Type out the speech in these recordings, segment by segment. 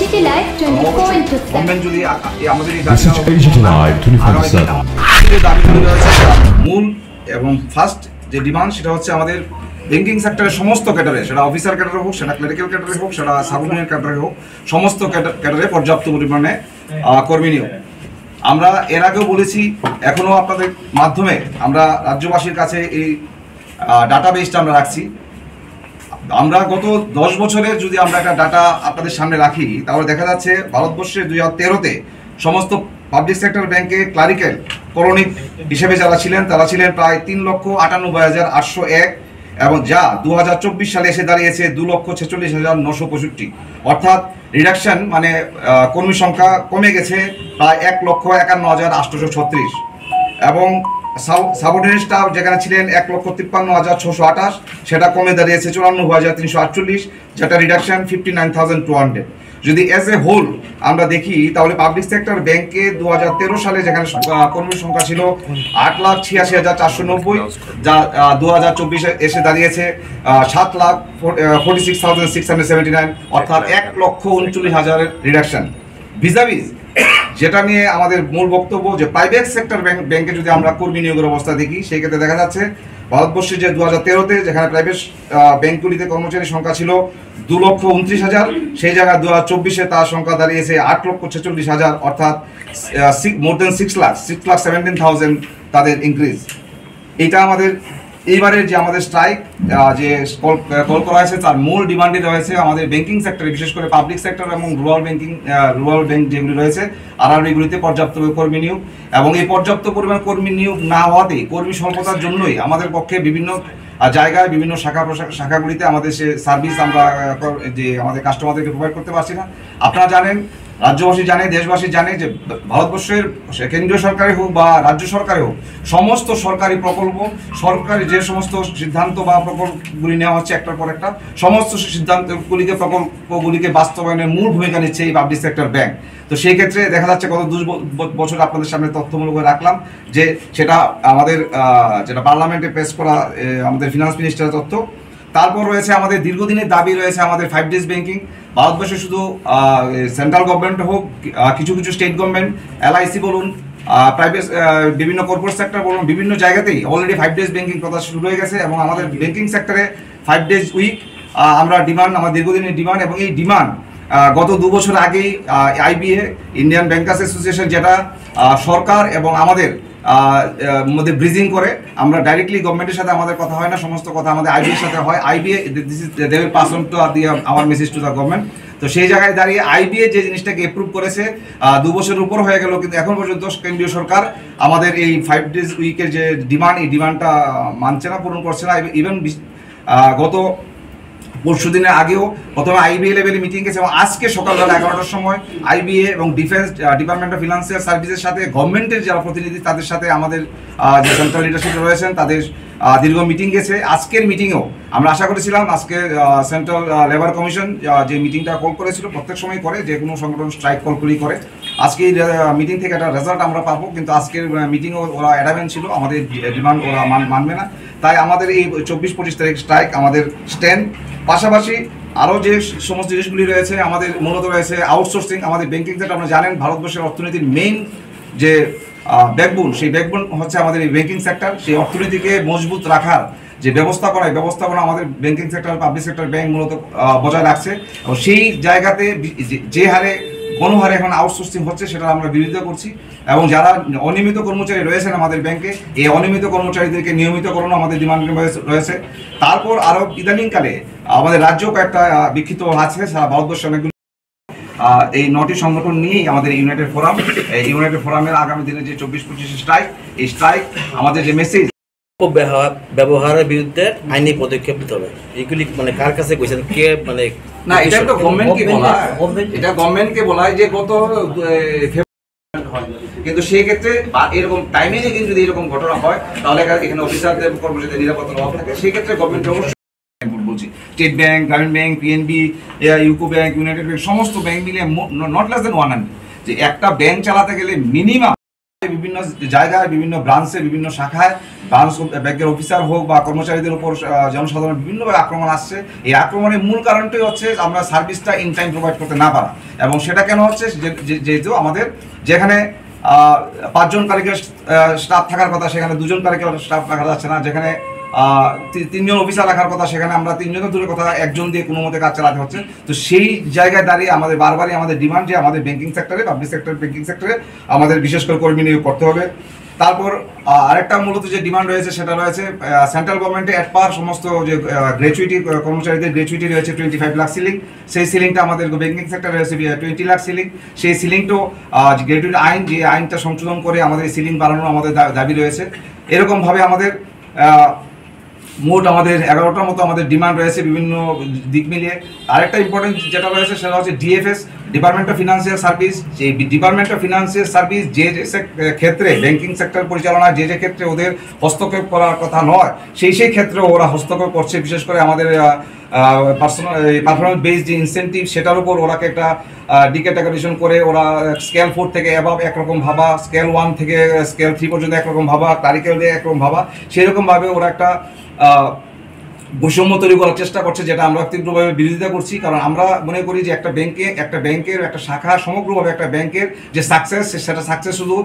AGT Live 24/7 government যদি আমাদের এই This is AGT Live 24/7 মূল এবং ফার্স্ট যে ডিমান্ড সেটা হচ্ছে আমাদের ব্যাংকিং সেক্টরের সমস্ত ক্যাডারে, সেটা অফিসার ক্যাডারে হোক, সেটা ক্লেরিক্যাল ক্যাডারে হোক, সেটা সাবঅর্ডিনেট ক্যাডারে হোক, সমস্ত ক্যাডারে পর্যাপ্ত পরিমাণে কর্মী নিয়োগ। আমরা এর আগেও বলেছি, এখনও আপনাদের মাধ্যমে আমরা রাজ্যবাসীর কাছে এই ডাটাবেসটা আমরা রাখছি। আমরা গত 10 বছরের যদি আমরা একটা ডাটা আপনাদের সামনে রাখি, তাহলে দেখা যাচ্ছে ভারতবর্ষে 2013-তে সমস্ত পাবলিক সেক্টর ব্যাংকে ক্লারিক্যাল করণিক হিসেবে যারা ছিলেন তারা ছিলেন প্রায় 3,98,801, এবং যা 2024 সালে এসে দাঁড়িয়েছে 2,46,965। অর্থাৎ রিডাকশন মানে কর্মী সংখ্যা কমে গেছে প্রায় 1,51,836, এবং সাবঅর্ডিনেট স্টাফ যেখানে ছিলেন 1,53,628 সেটা কমে দাঁড়িয়েছে 54,348, যেটা রিডাকশন 59,200। যদি এজ এ হোল আমরা দেখি তাহলে পাবলিক সেক্টর ব্যাংকে 2013 সালে যেখানে কর্মীর সংখ্যা ছিল 8,86,490, যা 2024 এসে দাঁড়িয়েছে 7,46,679, অর্থাৎ 1,39,000 রিডাকশন। ভিজাভিজ যেটা নিয়ে আমাদের মূল বক্তব্য, যে প্রাইভেট সেক্টর ব্যাংকে যদি আমরা কর্মী নিয়োগের অবস্থা দেখি, সেই ক্ষেত্রে দেখা যাচ্ছে ভারতবর্ষে যে 2013-তে যেখানে প্রাইভেট ব্যাংকগুলিতে কর্মচারীর সংখ্যা ছিল 2,29,000, সেই জায়গায় 2024-এ তার সংখ্যা দাঁড়িয়েছে 8,46,000, অর্থাৎ মোর দেন 6,17,000 তাদের ইনক্রিজ। এটা আমাদের এইবারের যে আমাদের স্ট্রাইক যে কল করা হয়েছে, তার মূল ডিমান্ডই রয়েছে আমাদের ব্যাংকিং সেক্টরে, বিশেষ করে পাবলিক সেক্টর এবং রুরাল ব্যাংক যেগুলি রয়েছে আরআরবিগুলিতে পর্যাপ্ত কর্মী নিয়োগ, এবং এই পর্যাপ্ত পরিমাণ কর্মী নিয়োগ না হওয়াতেই কর্মী স্বল্পতার জন্যই আমাদের পক্ষে বিভিন্ন জায়গায় বিভিন্ন শাখাগুলিতে আমাদের সে সার্ভিস আমরা যে আমাদের কাস্টমারদেরকে প্রোভাইড করতে পারছি না। আপনারা জানেন, রাজ্যবাসী জানে, দেশবাসী জানে যে ভারতবর্ষের কেন্দ্রীয় সরকারে হোক বা রাজ্য সরকারে হোক, সমস্ত সরকারি প্রকল্প, সরকারি যে সমস্ত সিদ্ধান্ত বা প্রকল্পগুলি নেওয়া হচ্ছে একটার পর একটা, সমস্ত সিদ্ধান্তগুলিকে প্রকল্পগুলিকে বাস্তবায়নের মূল ভূমিকা নিচ্ছে এই পাবলিক সেক্টর ব্যাংক। তো সেই ক্ষেত্রে দেখা যাচ্ছে গত 2 বছর আপনাদের সামনে তথ্যমূলক রাখলাম, যে সেটা আমাদের যেটা পার্লামেন্টে পেশ করা আমাদের ফিনান্স মিনিস্টারের তথ্য। তারপর রয়েছে আমাদের দীর্ঘদিনের দাবি রয়েছে আমাদের 5 ডেজ ব্যাংকিং। ভারতবর্ষে শুধু সেন্ট্রাল গভর্নমেন্ট হোক, কিছু কিছু স্টেট গভর্নমেন্ট, LIC বলুন, প্রাইভেট বিভিন্ন কর্পোরেট সেক্টর বলুন, বিভিন্ন জায়গাতেই অলরেডি 5 ডেজ ব্যাংকিং কথা শুরু হয়ে গেছে, এবং আমাদের ব্যাংকিং সেক্টরে 5 ডেজ উইক আমরা ডিমান্ড, আমার দীর্ঘদিনের ডিমান্ড, এবং এই ডিমান্ড গত 2 বছর আগেই IBA ইন্ডিয়ান ব্যাংকার্স অ্যাসোসিয়েশন, যেটা সরকার এবং আমাদের মধ্যে ব্রিজিং করে, আমরা ডাইরেক্টলি গভর্নমেন্টের সাথে আমাদের কথা হয় না, সমস্ত কথা আমাদের IBA এর সাথে হয়। IBA they will pass on to our message to the government. তো সেই জায়গায় দাঁড়িয়ে IBA যে জিনিসটাকে অ্যাপ্রুভ করেছে 2 বছরের উপর হয়ে গেল, কিন্তু এখন পর্যন্ত কেন্দ্রীয় সরকার আমাদের এই 5 ডেজ উইকের যে ডিমান্ড, এই ডিমান্ডটা মানছে না, পূরণ করছে না। ইভেন গত পরশুদিনের আগেও প্রথমে IBA লেভেলে মিটিং গেছে, এবং আজকে সকালবেলা 11টার সময় IBA এবং ডিফেন্স ডিপার্টমেন্ট অফ ফিনান্সিয়াল সার্ভিসের সাথে গভর্নমেন্টের যারা প্রতিনিধি তাদের সাথে আমাদের যে সেন্ট্রাল লিডারশিপে রয়েছেন তাদের দীর্ঘ মিটিং গেছে। আজকের মিটিংয়েও আমরা আশা করেছিলাম, আজকে সেন্ট্রাল লেবার কমিশন যে মিটিংটা কল করেছিল, প্রত্যেক সময় করে, যে কোনো সংগঠন স্ট্রাইক কল করেই করে, আজকে এই মিটিং থেকে একটা রেজাল্ট আমরা পাবো, কিন্তু আজকের মিটিংও ওরা অ্যাডামেন্ট ছিল, আমাদের ডিমান্ড ওরা মানবে না। তাই আমাদের এই 24-25 তারিখ স্ট্রাইক আমাদের স্ট্যান্ড। পাশাপাশি আরও যে সমস্ত জিনিসগুলি রয়েছে, আমাদের মূলত রয়েছে আউটসোর্সিং। আমাদের ব্যাংকিং সেক্টর আপনারা জানেন ভারতবর্ষের অর্থনীতির মেইন যে ব্যাকবোন, সেই ব্যাকবোন হচ্ছে আমাদের এই ব্যাংকিং সেক্টর। সেই অর্থনীতিকে মজবুত রাখার যে ব্যবস্থাপনা আমাদের banking sector, public sector bank মূলত বজায় রাখছে, এবং সেই জায়গাতে যে হারে গণহারে এখন আউটসোর্সিং হচ্ছে সেটা আমরা বিরোধিতা করছি, এবং যারা অনিয়মিত কর্মচারী রয়েছেন আমাদের ব্যাংকে, এই অনিয়মিত কর্মচারীদেরকে নিয়মিতকরণ আমাদের ডিমান্ড রয়েছে। তারপর আরও ইদানিংকালে আমাদের রাজ্যেও কয়েকটা বিক্ষিপ্ত আছে, সারা ভারতবর্ষে অনেকগুলো এই 9টি সংগঠন নিয়েই আমাদের ইউনাইটেড ফোরাম। এই ইউনাইটেড ফোরামের আগামী দিনে যে 24-25 স্ট্রাইক, এই স্ট্রাইক আমাদের যে মেসেজ, ব্যবহারের বিরুদ্ধে আইনি পদক্ষেপ নিতে হবে। এগুলি মানে কার কাছে কইছেন, কে মানে না, এটা তো গভর্নমেন্টকে বলা, এটা গভর্নমেন্টকে বলা যে গত, কিন্তু সেই ক্ষেত্রে এরকম টাইমে যদি এরকম ঘটনা হয়, তাহলে এখানে অফিসারদের কর্মচারীদের নিরাপত্তার অভাব থাকে। সেই ক্ষেত্রে গভর্নমেন্ট অবশ্যই বলছি, স্টেট ব্যাংক, গ্রামীণ bank, PNB, UCO bank, United bank, সমস্ত ব্যাংক মিলিয়ে নট লেস দেন 100, যে একটা ব্যাংক চালাতে গেলে মিনিমাম বিভিন্ন জায়গায়, বিভিন্ন ব্রাঞ্চে, বিভিন্ন শাখায় ব্রাঞ্চ ব্যাংকের অফিসার হোক বা কর্মচারীদের উপর জনসাধারণ বিভিন্নভাবে আক্রমণ আসছে। এই আক্রমণের মূল কারণটাই হচ্ছে আমরা সার্ভিসটা ইন টাইম প্রোভাইড করতে না পারা। এবং সেটা কেন হচ্ছে, যেহেতু আমাদের যেখানে 5 জন কারিগর স্টাফ থাকার কথা সেখানে 2 জন কারিগর স্টাফ রাখা যাচ্ছে না, যেখানে 3 জন অফিসার রাখার কথা সেখানে আমরা 3 জনের দূরের কথা 1 জন দিয়ে কোনো মতে কাজ চালাতে হচ্ছে। তো সেই জায়গায় দাঁড়িয়ে আমাদের বারবারই আমাদের ডিমান্ড যে আমাদের ব্যাংকিং সেক্টরে, পাবলিক সেক্টর ব্যাংকিং সেক্টরে আমাদের বিশেষ করে কর্মী নিয়োগ করতে হবে। তারপর আরেকটা মূলত যে ডিমান্ড রয়েছে সেটা রয়েছে সেন্ট্রাল গভর্নমেন্টে অ্যাট পার সমস্ত যে গ্র্যাচুইটি, কর্মচারীদের গ্র্যাচুইটি রয়েছে 25 লাখ সিলিং। সেই সিলিংটা আমাদের ব্যাংকিং সেক্টরে রয়েছে 20 লাখ সিলিং। সেই সিলিংটাও গ্র্যাচুইটি আইন, যে আইনটা সংশোধন করে আমাদের এই সিলিং বাড়ানোর আমাদের দাবি রয়েছে। এরকমভাবে আমাদের মোট আমাদের 11টার মতো আমাদের ডিমান্ড রয়েছে বিভিন্ন দিক মিলিয়ে। আরেকটা ইম্পর্টেন্ট যেটা রয়েছে সেটা হচ্ছে DFS, department of financial service. এই ডিপার্টমেন্ট অফ ফিনান্সিয়াল সার্ভিস যে ক্ষেত্রে ব্যাংকিং সেক্টর পরিচালনা যে ক্ষেত্রে ওদের হস্তক্ষেপ করার কথা নয়, সেই ক্ষেত্রে ওরা হস্তক্ষেপ করছে। বিশেষ করে আমাদের পারফরমেন্স বেসড যে ইনসেন্টিভ সেটার উপর ওরাকে একটা ডিক্যাটাগরাইজেশন করে ওরা স্কেল 4 থেকে অ্যাবাভ একরকম ভাবা, স্কেল 1 থেকে স্কেল 3 পর্যন্ত একরকম ভাবা, ক্লারিক্যাল দিয়ে একরকম ভাবা, সেরকমভাবে ওরা একটা বৈষম্য তৈরি করার চেষ্টা করছে, যেটা আমরা তীব্রভাবে বিরোধিতা করছি। কারণ আমরা মনে করি যে একটা ব্যাংকের একটা শাখা সমগ্রভাবে একটা ব্যাংকের যে সাকসেস, সেটা সাকসেস শুধু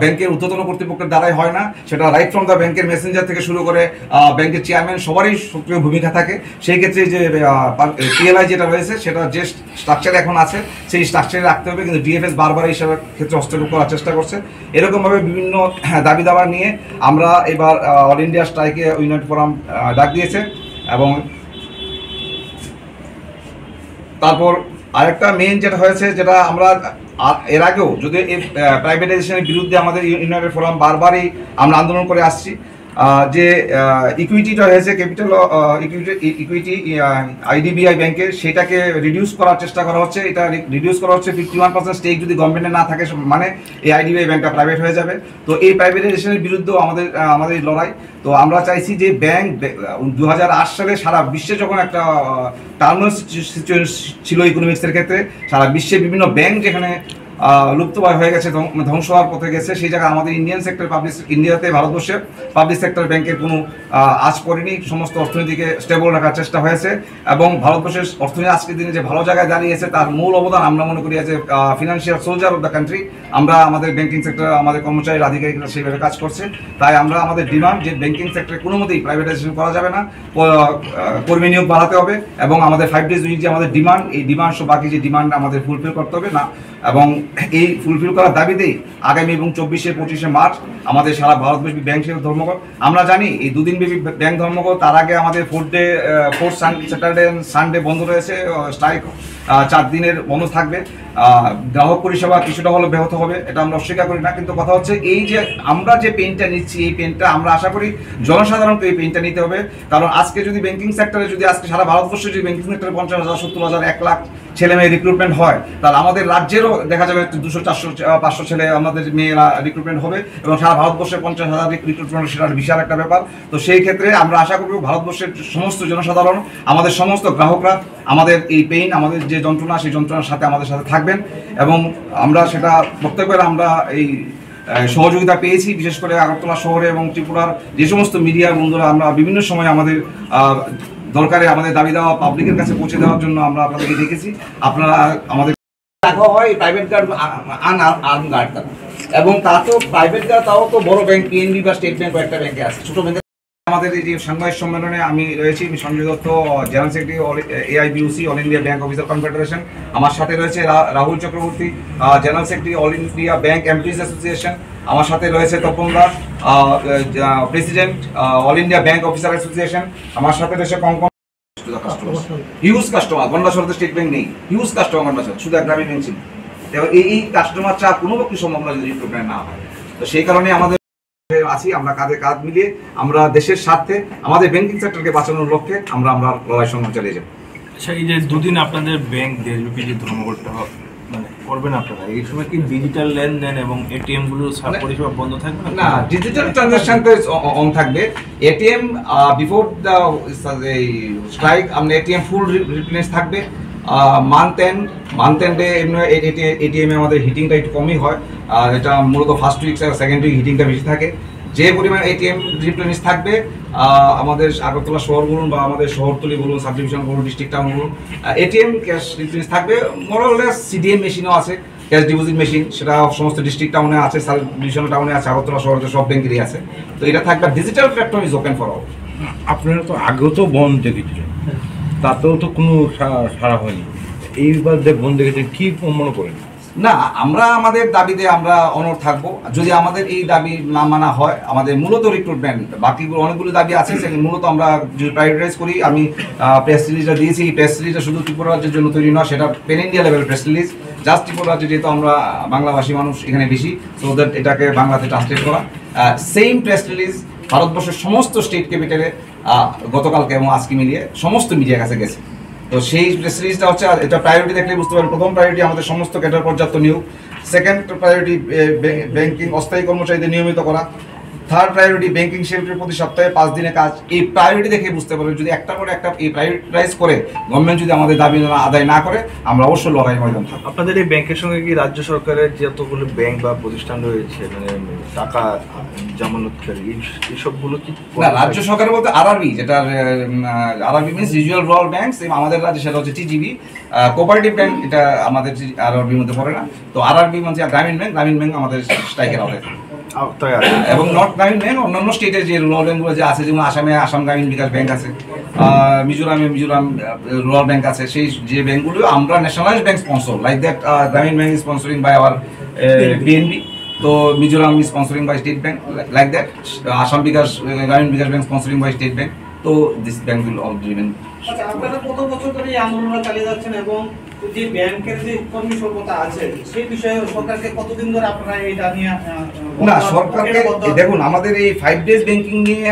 ব্যাংকের ঊর্ধ্বতন কর্তৃপক্ষের দ্বারাই হয় না, সেটা রাইট ফ্রম দ্য ব্যাংকের মেসেঞ্জার থেকে শুরু করে ব্যাংকের চেয়ারম্যান সবারই সক্রিয় ভূমিকা থাকে। সেই ক্ষেত্রে যে পিএলআই যেটা রয়েছে সেটা যে স্ট্রাকচার এখন আছে সেই স্ট্রাকচারে রাখতে হবে, কিন্তু ডিএফএস বারবার এই ক্ষেত্রে হস্তক্ষেপ করার চেষ্টা করছে। এরকমভাবে বিভিন্ন দাবি দাবা নিয়ে আমরা এবার অল ইন্ডিয়া স্ট্রাইকে ইউনাইটেড ফোরাম ডাক দিয়েছে। এবং তারপর আরেকটা মেইন যেটা হয়েছে, যেটা আমরা এর আগেও যদি এই প্রাইভেটাইজেশনের বিরুদ্ধে আমাদের ইউনাইটেড ফোরাম বারবারই আমরা আন্দোলন করে আসছি, যে ইকুইটিটা হয়েছে ক্যাপিটাল ইকুইটি আইডিবিআই ব্যাংকের, সেটাকে রিডিউস করার চেষ্টা করা হচ্ছে। এটা রিডিউস করা হচ্ছে 51% স্টেক যদি গভর্নমেন্টে না থাকে মানে এই আইডিবিআই ব্যাংকটা প্রাইভেট হয়ে যাবে। তো এই প্রাইভেটাইজেশনের বিরুদ্ধেও আমাদের লড়াই। তো আমরা চাইছি যে ব্যাংক 2008 সালে সারা বিশ্বে যখন একটা টার্মিনাল সিচুয়েশন ছিল ইকোনমিক্সের ক্ষেত্রে, সারা বিশ্বে বিভিন্ন ব্যাংক যেখানে লুপ্তপ্রায় হয়ে গেছে, ধ্বংস হওয়ার পথে গেছে, সেই জায়গায় আমাদের ইন্ডিয়াতে ভারতবর্ষে পাবলিক সেক্টর ব্যাংকের কোনো আজ করেনি। সমস্ত অর্থনীতিকে স্টেবল রাখার চেষ্টা হয়েছে এবং ভারতবর্ষের অর্থনীতি আজকের দিনে যে ভালো জায়গায় দাঁড়িয়েছে তার মূল অবদান আমরা মনে করি যে financial soldier of the country আমরা, আমাদের ব্যাংকিং সেক্টর, আমাদের কর্মচারীর আধিকারিকরা সেইভাবে কাজ করছে। তাই আমরা আমাদের ডিমান্ড যে ব্যাংকিং সেক্টরে কোনো মতেই প্রাইভেটাইজেশন করা যাবে না, কর্মী নিয়োগ বাড়াতে হবে এবং আমাদের 5 days উইক যে আমাদের ডিমান্ড, এই ডিমান্ড সব বাকি যে ডিমান্ড আমাদের ফুলফিল করতে হবে না। এবং এই ফুলফিল করার দাবিতেই আগামী এবং 24-25 মার্চ আমাদের সারা ভারতব্যাপী ব্যাংক ধর্মঘট। আমরা জানি এই 2 দিনব্যাপী ব্যাংক ধর্মঘট, তার আগে আমাদের 4 স্যাটারডে সানডে বন্ধ রয়েছে, স্ট্রাইক 4 দিনের বন্ধ থাকবে। গ্রাহক পরিষেবা কিছুটা হলেও ব্যাহত হবে, এটা আমরা অস্বীকার করি না। কিন্তু কথা হচ্ছে এই যে আমরা যে পেনটা নিচ্ছি, এই পেনটা আমরা আশা করি জনসাধারণকে এই পেনটা নিতে হবে। কারণ আজকে যদি ব্যাংকিং সেক্টরে যদি আজকে সারা ভারতবর্ষে যদি ব্যাংকিং সেক্টরে 50,000, 70,000, 1 লাখ ছেলে মেয়ে রিক্রুটমেন্ট হয়, তাহলে আমাদের রাজ্যেরও দেখা যাবে 200, 400, 500 ছেলে আমাদের মেয়েরা রিক্রুটমেন্ট হবে এবং সারা ভারতবর্ষে 50,000 রিক্রুটমেন্ট, সেটা বিশাল একটা ব্যাপার। তো সেই ক্ষেত্রে আমরা আশা করব ভারতবর্ষের সমস্ত জনসাধারণ, আমাদের সমস্ত গ্রাহকরা আমাদের এই পেইন, আমাদের যে যন্ত্রণা, সেই যন্ত্রণার সাথে আমাদের সাথে থাকবেন এবং আমরা সেটা প্রত্যেকবার আমরা এই সহযোগিতা পেয়েছি। বিশেষ করে আগরতলা শহরে এবং ত্রিপুরার যে সমস্ত মিডিয়া বন্ধুরা, আমরা বিভিন্ন সময় আমাদের দরকারে আমাদের দাবি দেওয়া পাবলিকের কাছে পৌঁছে দেওয়ার জন্য আমরা আপনাদেরকে দেখেছি। আপনারা আমাদের রাখা হয় প্রাইভেট গার্ড, আর্ম গার্ড, এবং তা তো প্রাইভেট গার্ড, তাও তো বড় ব্যাংক, পিএনবি বা স্টেট ব্যাংক কয়েকটা ব্যাংকে আছে, ছোট ব্যাংকে। আমাদের এই যে সাংবাদিক সম্মেলনে আমি রয়েছি, আমি Sanjay Dutta, general secretary AIBUC, all India bank officer confederation. আমার সাথে রয়েছে Rahul Chakraborty, general secretary, all India bank employees association. আমার সাথে রয়েছে Tapan Das, president, all India bank officer association. আমার সাথে রয়েছে কঙ্কন, হিউজ কাস্টমার, গন্ডাছড়াতে স্টেট ব্যাংক নেই, হিউজ কাস্টমার গন্ডাছড়া, শুধু গ্রামীণ ব্যাংক ছিল। এই কাস্টমার চা কোনো পক্ষে সম্ভব না যদি রিক্রুটমেন্ট না হয়। তো সেই কারণে আমাদের আছি, আমরা কাঁধে কাঁধ মিলিয়ে আমরা দেশের স্বার্থে আমাদের ব্যাংকিং সেক্টরকে বাঁচানোর লক্ষ্যে আমরা লড়াই সংগ্রাম চালিয়ে যাব। আচ্ছা, এই যে 2 দিন আপনাদের ব্যাংক দেশব্যাপী যে ধর্মঘটটা মানে করবেন আপনারা, এই সময় কি ডিজিটাল লেনদেন এবং এটিএম গুলো পরিষেবা বন্ধ থাকবে না? না, ডিজিটাল ট্রানজাকশন তো অন থাকবে। এটিএম বিফোর দ্য স্ট্রাইক আমরা এটিএম ফুল রিপ্লেস থাকবে। মান্থ এন্ডে এটিএমে আমাদের হিটিংটা একটু কমই হয়, আর এটা মূলত ফার্স্ট উইক আর সেকেন্ড উইক হিটিংটা বেশি থাকে। যে পরিমাণ এটিএম রিপ্লেনিশ থাকবে, আমাদের আগরতলা শহর বলুন বা আমাদের শহরতলি বলুন, সাব ডিভিশন বলুন, ডিস্ট্রিক্ট টাউন বলুন, এটিএম ক্যাশ রিপ্লেনিশ থাকবে। মোরলেস সিডিএম মেশিনও আছে, ক্যাশ ডিপোজিট মেশিন, সেটা সমস্ত ডিস্ট্রিক্ট টাউনে আছে, সাব ডিভিশন টাউনে আছে, আগরতলা শহরে সব ব্যাংকেরই আছে। তো এটা থাকবে। Digital platform is open for all. আপনারা তো আগেও তো বন্ধ দেখেছিলেন, তাতেও তো কোনো সাড়া হয়নি, এইবার যে বন্ধ দেখেছেন কী মনে করেন? না, আমরা আমাদের দাবিতে আমরা অনড় থাকবো। যদি আমাদের এই দাবি না মানা হয়, আমাদের মূলত রিক্রুটমেন্ট, বাকিগুলো অনেকগুলো দাবি আছে, সেগুলো মূলত আমরা যদি প্রায়োরিটাইজ করি। আমি প্রেস রিলিজটা দিয়েছি। এই প্রেস রিলিজটা শুধু ত্রিপুরা রাজ্যের জন্য তৈরি নয়, সেটা pan India level press release. Just Tripura রাজ্যে যেহেতু আমরা বাংলাভাষী মানুষ এখানে বেশি, সো দ্যাট এটাকে বাংলাতে ট্রান্সলেট করা। সেম প্রেস রিলিজ ভারতবর্ষের সমস্ত স্টেট ক্যাপিটালে গতকালকে এবং আজকে মিলিয়ে সমস্ত মিডিয়ার কাছে গেছে। তো সেই প্রেস সিরিজটা হচ্ছে, এটা প্রায়োরিটি দেখলে বুঝতে পারেন। প্রথম প্রায়োরিটি আমাদের সমস্ত ক্যাডার পর্যাপ্ত নিয়োগ। সেকেন্ড প্রায়োরিটি ব্যাংকিং অস্থায়ী কর্মচারীদের নিয়মিত করা। থার্ড প্রায়োরিটি ব্যাংকিং সেক্টরের প্রতি সপ্তাহে 5 দিনে কাজ। এই প্রায়োরিটি দেখে বুঝতে পারবেন, যদি একটার পর একটা এই প্রায়োরিটাইজ করে গভর্নমেন্ট যদি আমাদের দাবি আদায় না করে, আমরা অবশ্যই লড়াই ময়দান থাকবো। আপনাদের এই ব্যাংকের সঙ্গে কি রাজ্য সরকারের যতগুলো ব্যাংক বা প্রতিষ্ঠান রয়েছে, মানে টাকা জামানতকারী, এইসবগুলো কি? না, রাজ্য সরকার বলতে আরআরবি, যেটা RRB means regional rural banks, আমাদের রাজ্যে সেটা হচ্ছে টিজিবি। কোঅপারেটিভ ব্যাংক এটা আমাদের আরআরবির মধ্যে পড়ে না। তো আরআরবি মানে গ্রামীণ ব্যাংক আমাদের স্ট্রাইকের আওতায়। এবং নট গ্রামীণ ব্যাংক, অন্যান্য স্টেটের যে রুরাল ব্যাংকগুলো যে আছে, যেমন আসামে আসাম গ্রামীণ বিকাশ ব্যাংক আছে, মিজোরামে মিজোরাম রুরাল ব্যাংক আছে, সেই যে ব্যাংকগুলো আমরা nationalised bank sponsor, like that Grameen bank is sponsoring by our BNB. তো Mizoram is sponsoring by State Bank, like that Assam Bikash Grameen Bikash bank sponsoring by State Bank. তো this bank will all remain. আচ্ছা, আপনারা কত বছর ধরে এই আন্দোলনটা চালিয়ে যাচ্ছেন এবং যে ব্যাংকের যে কর্মী স্বল্পতা আছে সেই বিষয়ে সরকারকে কতদিন ধরে আপনারা এটা নিয়ে? না, সরকারকে দেখুন, আমাদের এই 5 ডেজ ব্যাংকিং নিয়ে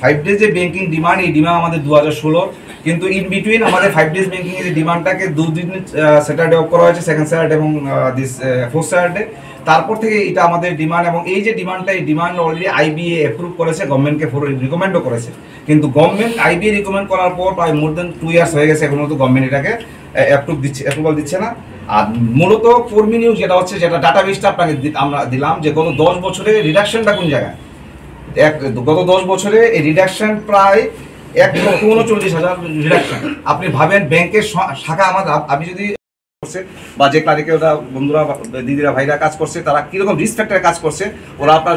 5 ডেজ যে ব্যাংকিং ডিমান্ড, এই ডিমান্ড আমাদের 2016, কিন্তু ইন বিটুইন আমাদের 5 ডেজ ব্যাংকিং এর ডিমান্ডটাকে 2 দিন স্যাটারডে অফ করা হয়েছে, সেকেন্ড স্যাটারডে এবং দিস ফোর্থ স্যাটারডে। তারপর থেকে এটা আমাদের ডিমান্ড, এবং এই যে ডিমান্ডটা, এই ডিমান্ড অলরেডি আইবিএ অ্যাপ্রুভ করেছে, গভর্নমেন্টকে রিকমেন্ডও করেছে। কিন্তু গভর্নমেন্ট আইবিএ রিকমেন্ড করার পর প্রায় মোর দেন 2 ইয়ার্স হয়ে গেছে, এখনো তো গভর্নমেন্ট এটাকে অ্যাপ্রুভাল দিচ্ছে না। আর মূলত কর্মী নিয়োগ যেটা হচ্ছে, যেটা ডাটাবেসটা আপনাকে আমরা দিলাম, যে গত 10 বছরে রিডাকশনটা কোন জায়গায়। গত 10 বছরে এই রিডাকশন প্রায় 1,39,000 রিডাকশন। আপনি ভাবেন ব্যাংকের শাখা আমি যদি বা যে ক্লারিকে ওরা বন্ধুরা, দিদিরা, ভাইরা কাজ করছে, তারা কিরকম রিস্ক ফ্যাক্টরে কাজ করছে, ওরা আপনার